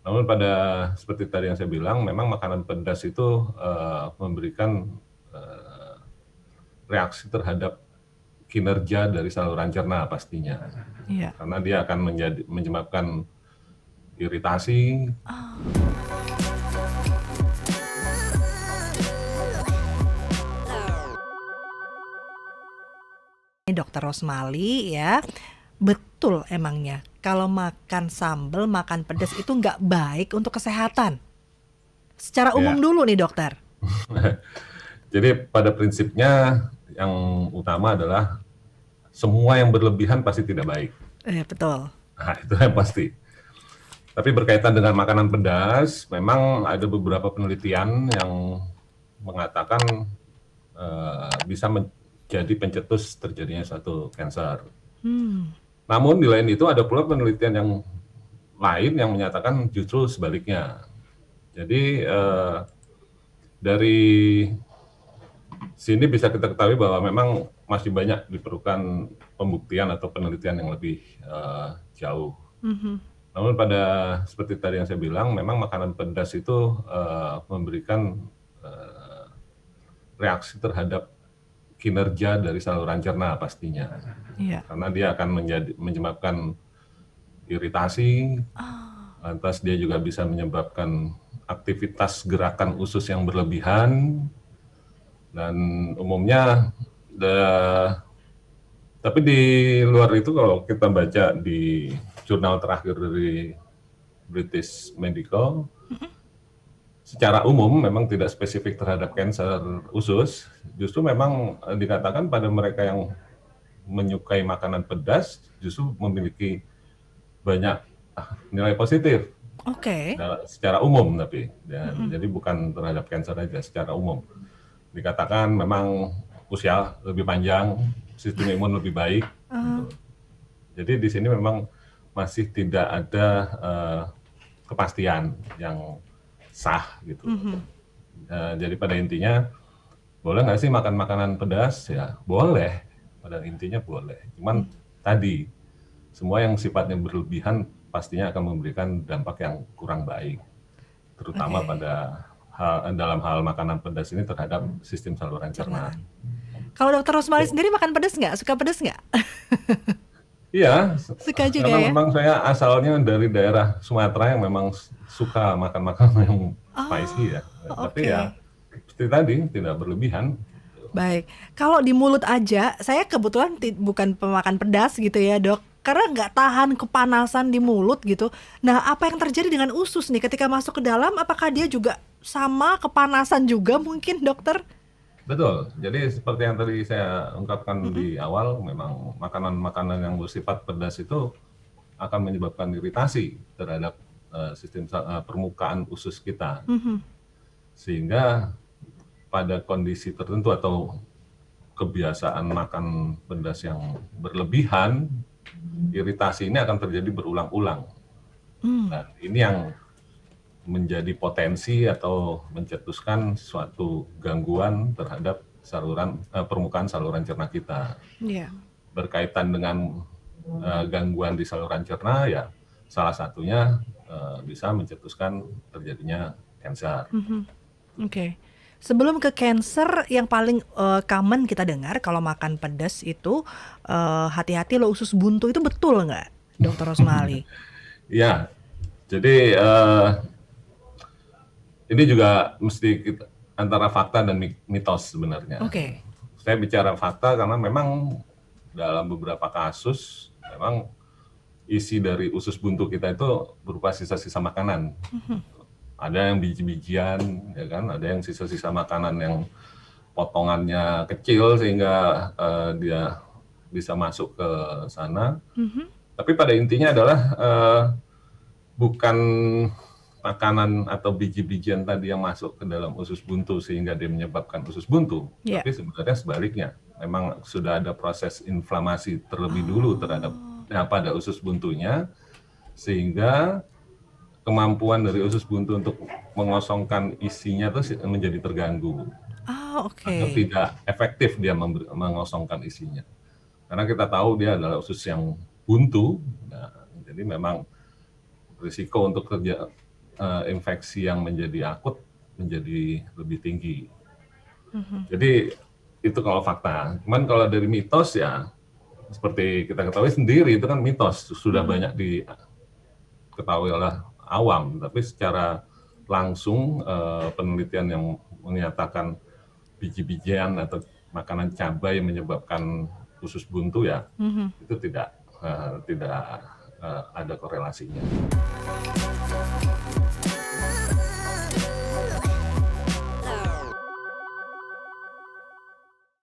Namun seperti tadi yang saya bilang, memang makanan pedas itu memberikan eh, reaksi terhadap kinerja dari saluran cerna pastinya, Iya. karena dia akan menyebabkan iritasi. Ini Dokter Rosmali ya, betul emangnya kalau makan sambal, makan pedas itu nggak baik untuk kesehatan? Secara umum Ya, dulu nih dokter. jadi pada prinsipnya yang utama adalah semua yang berlebihan pasti tidak baik. Betul. Nah, itu yang pasti. Tapi berkaitan dengan makanan pedas, memang ada beberapa penelitian yang mengatakan bisa menjadi pencetus terjadinya suatu kanker. Hmm, Namun di lain itu ada pula penelitian yang lain yang menyatakan justru sebaliknya. Jadi dari sini bisa kita ketahui bahwa memang masih banyak diperlukan pembuktian atau penelitian yang lebih jauh. mhm. Namun seperti tadi yang saya bilang, memang makanan pedas itu memberikan eh, reaksi terhadap kinerja dari saluran cerna pastinya, Iya. karena dia akan menyebabkan iritasi. Ah, Lantas dia juga bisa menyebabkan aktivitas gerakan usus yang berlebihan, dan umumnya tapi di luar itu kalau kita baca di jurnal terakhir dari British Medical, secara umum memang tidak spesifik terhadap kanker usus, justru memang dikatakan pada mereka yang menyukai makanan pedas justru memiliki banyak nilai positif oke. secara umum, tapi Mhm. jadi bukan terhadap kanker saja, secara umum dikatakan memang usia lebih panjang, sistem imun lebih baik Ah, gitu. Jadi di sini memang masih tidak ada kepastian yang sah gitu. mhm. Jadi pada intinya, boleh nggak sih makan makanan pedas? Ya boleh, pada intinya boleh. Cuman tadi, semua yang sifatnya berlebihan pastinya akan memberikan dampak yang kurang baik, terutama Oke. dalam hal makanan pedas ini terhadap sistem saluran cerna. Cernaan. Kalau Dokter Rosmali sendiri makan pedas nggak? Suka pedas nggak? Iya, Suka juga karena ya? memang saya asalnya dari daerah Sumatera yang memang suka makan makanan yang spicy Oh, ya. Tapi ya oke. seperti tadi, tidak berlebihan. Baik. Kalau di mulut aja, saya kebetulan bukan pemakan pedas gitu ya, Dok. Karena nggak tahan kepanasan di mulut gitu. Nah, apa yang terjadi dengan usus nih ketika masuk ke dalam? Apakah dia juga sama kepanasan juga mungkin, dokter? Betul. Jadi seperti yang tadi saya ungkapkan Mm-mm. di awal, memang makanan-makanan yang bersifat pedas itu akan menyebabkan iritasi terhadap sistem permukaan usus kita. Mhm. Sehingga pada kondisi tertentu atau kebiasaan makan pedas yang berlebihan, iritasi ini akan terjadi berulang-ulang. Hmm. Dan ini yang menjadi potensi atau mencetuskan suatu gangguan terhadap permukaan saluran cerna kita. Iya. Berkaitan dengan gangguan di saluran cerna, ya salah satunya bisa mencetuskan terjadinya kanker. Mhm. Oke. Sebelum ke cancer, yang paling common kita dengar kalau makan pedas itu hati-hati lo usus buntu, itu betul nggak, Dokter Rosmali? Ya, jadi ini juga mesti antara fakta dan mitos sebenarnya. Oke. Saya bicara fakta karena memang dalam beberapa kasus memang isi dari usus buntu kita itu berupa sisa-sisa makanan. Ada yang biji-bijian, ya kan? Ada yang sisa-sisa makanan yang potongannya kecil sehingga dia bisa masuk ke sana. Mhm. Tapi pada intinya adalah bukan makanan atau biji-bijian tadi yang masuk ke dalam usus buntu sehingga dia menyebabkan usus buntu, Iya. tapi sebenarnya sebaliknya. Memang sudah ada proses inflamasi terlebih dulu terhadap Oh. pada usus buntunya, sehingga kemampuan dari usus buntu untuk mengosongkan isinya itu menjadi terganggu, Ah, atau oke. tidak efektif dia mengosongkan isinya. Karena kita tahu dia adalah usus yang buntu, nah, jadi memang risiko untuk infeksi yang menjadi akut menjadi lebih tinggi. Jadi itu kalau fakta. Cuman kalau dari mitos ya, seperti kita ketahui sendiri itu kan mitos sudah banyak diketahui oleh awam. Tapi secara langsung penelitian yang menyatakan biji-bijian atau makanan cabai yang menyebabkan usus buntu ya itu tidak ada korelasinya.